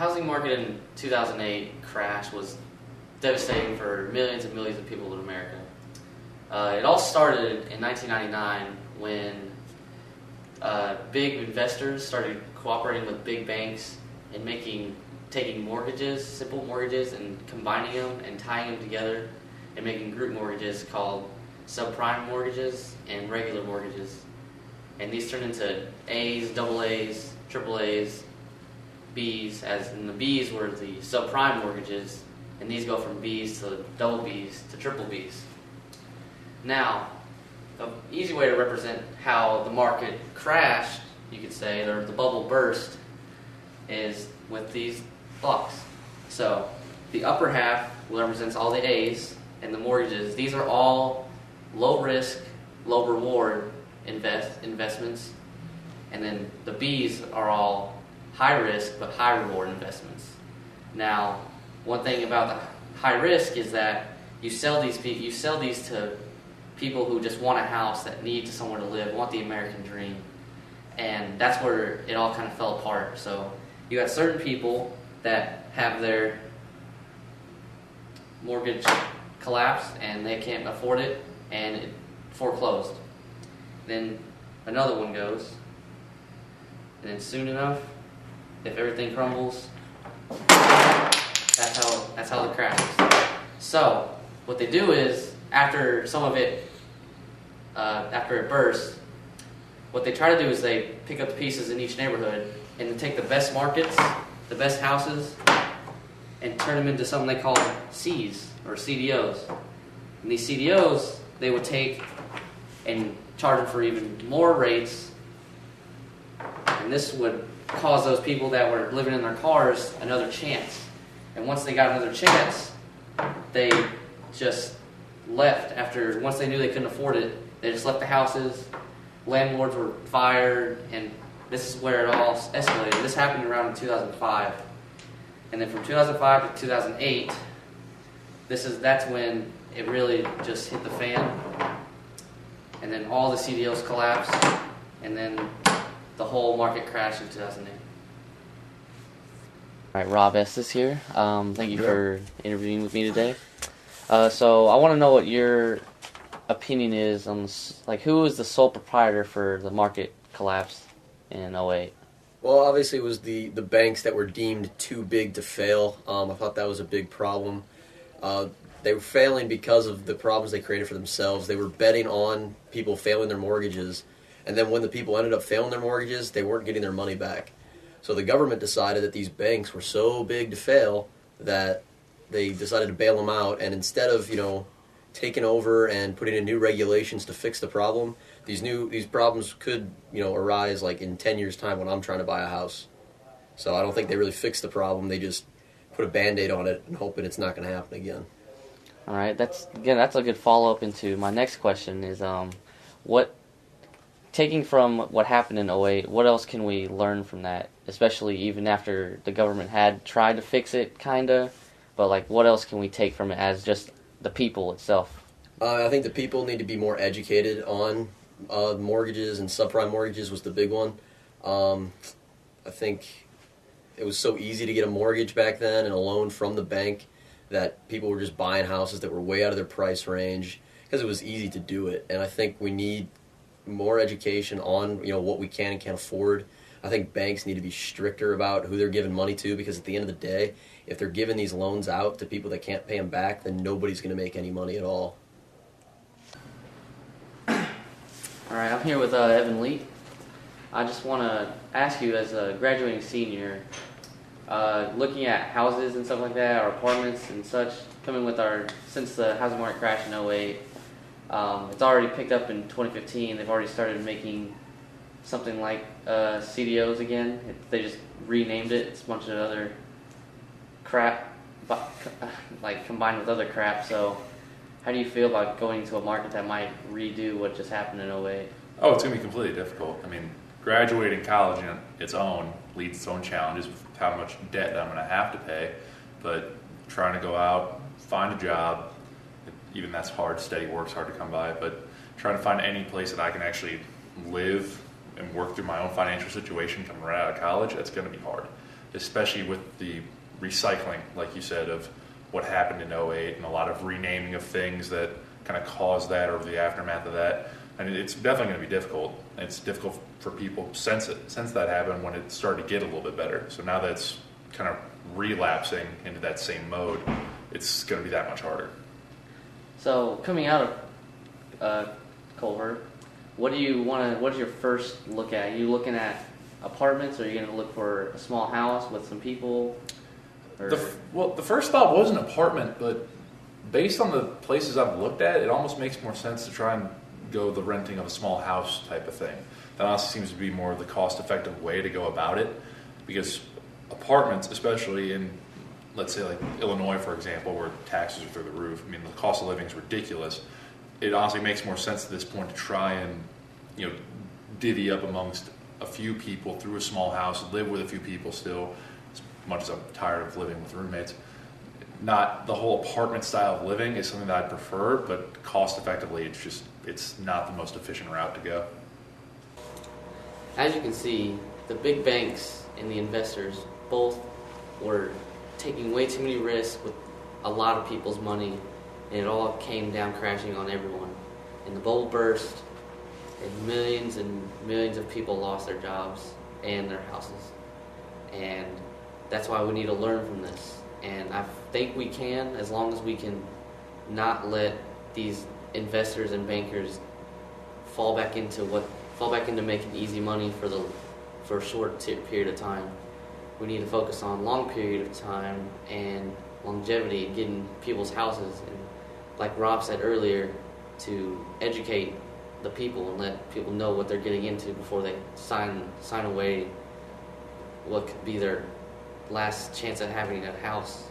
housing market in 2008 crash was devastating for millions and millions of people in America. It all started in 1999 when big investors started cooperating with big banks and taking mortgages, simple mortgages, and combining them and tying them together and making group mortgages called subprime mortgages and regular mortgages. And these turned into A's, double A's, triple A's, B's, as in the B's were the subprime mortgages, and these go from B's to double B's to triple B's. Now, the easy way to represent how the market crashed, you could say, or the bubble burst, is with these blocks. So the upper half represents all the A's and the mortgages. These are all low risk, low reward investments, and then the B's are all high risk but high reward investments. Now, one thing about the high risk is that you sell these to people who just want a house, that need somewhere to live, want the American dream, and that's where it all kind of fell apart. So you got certain people that have their mortgage collapse and they can't afford it and it foreclosed. Then another one goes, and then soon enough, if everything crumbles, that's how the crash is. So what they do is, after some of it, after it bursts, what they try to do is they pick up the pieces in each neighborhood and they take the best markets, the best houses, and turn them into something they call C's or CDOs. And these CDOs they would take and charge them for even more rates, and this would cause those people that were living in their cars another chance. And once they got another chance, they just left. Once they knew they couldn't afford it, they just left the houses. Landlords were fired, and this is where it all escalated. This happened around in 2005. And then from 2005 to 2008, that's when it really just hit the fan. And then all the CDOs collapsed, and then the whole market crashed in 2008. All right, Rob Estes here. Thank you for interviewing with me today. So I want to know what your opinion is on who was the sole proprietor for the market collapse in 2008? Well, obviously it was the banks that were deemed too big to fail. I thought that was a big problem. They were failing because of the problems they created for themselves. They were betting on people failing their mortgages, and then when the people ended up failing their mortgages, they weren't getting their money back. So the government decided that these banks were so big to fail that they decided to bail them out, and instead of, taking over and putting in new regulations to fix the problem, these problems could, arise like in 10 years' time when I'm trying to buy a house. So I don't think they really fixed the problem. They just put a Band-Aid on it and hoping it's not going to happen again. All right, that's a good follow-up into my next question is taking from what happened in 2008, what else can we learn from that, especially even after the government had tried to fix it, kinda, but what else can we take from it as just the people itself? I think the people need to be more educated on mortgages, and subprime mortgages was the big one. I think it was so easy to get a mortgage back then and a loan from the bank that people were just buying houses that were way out of their price range because it was easy to do it. And I think we need more education on what we can and can't afford. I think banks need to be stricter about who they're giving money to, because at the end of the day, if they're giving these loans out to people that can't pay them back, then nobody's going to make any money at all. All right, I'm here with Evan Lee. I just want to ask you, as a graduating senior, looking at houses and stuff like that, or apartments and such, since the housing market crashed in 2008, it's already picked up in 2015. They've already started making something like CDOs again. They just renamed it. It's a bunch of other crap, combined with other crap. So how do you feel about going to a market that might redo what just happened in 2008? Oh, it's going to be completely difficult. I mean, graduating college in its own leads its own challenges with how much debt I'm going to have to pay. But trying to go out, find a job, even that's hard. Steady work's hard to come by. But trying to find any place that I can actually live and work through my own financial situation coming right out of college, that's going to be hard. especially with the recycling, like you said, of what happened in '08 and a lot of renaming of things that kind of caused that or the aftermath of that. And it's definitely going to be difficult. It's difficult for people since that happened when it started to get a little bit better. So now that it's kind of relapsing into that same mode, it's going to be that much harder. So coming out of Culver, what do you want to? What's your first look at? Are you looking at apartments, or are you going to look for a small house with some people? Or? The first thought was an apartment, but based on the places I've looked at, it almost makes more sense to try and go the renting of a small house type of thing. That honestly seems to be more the cost-effective way to go about it, because apartments, especially in, let's say, like Illinois, for example, where taxes are through the roof, I mean, the cost of living is ridiculous. It honestly makes more sense at this point to try and, divvy up amongst a few people through a small house, live with a few people still, as much as I'm tired of living with roommates. Not the whole apartment style of living is something that I prefer, but cost effectively, it's not the most efficient route to go. As you can see, the big banks and the investors both were taking way too many risks with a lot of people's money, and it all came down crashing on everyone. And the bubble burst, and millions of people lost their jobs and their houses. And that's why we need to learn from this. And I think we can, as long as we can not let these investors and bankers fall back into making easy money for a short period of time. We need to focus on long period of time and longevity and getting people's houses. And like Rob said earlier, to educate the people and let people know what they're getting into before they sign away what could be their last chance at having a house.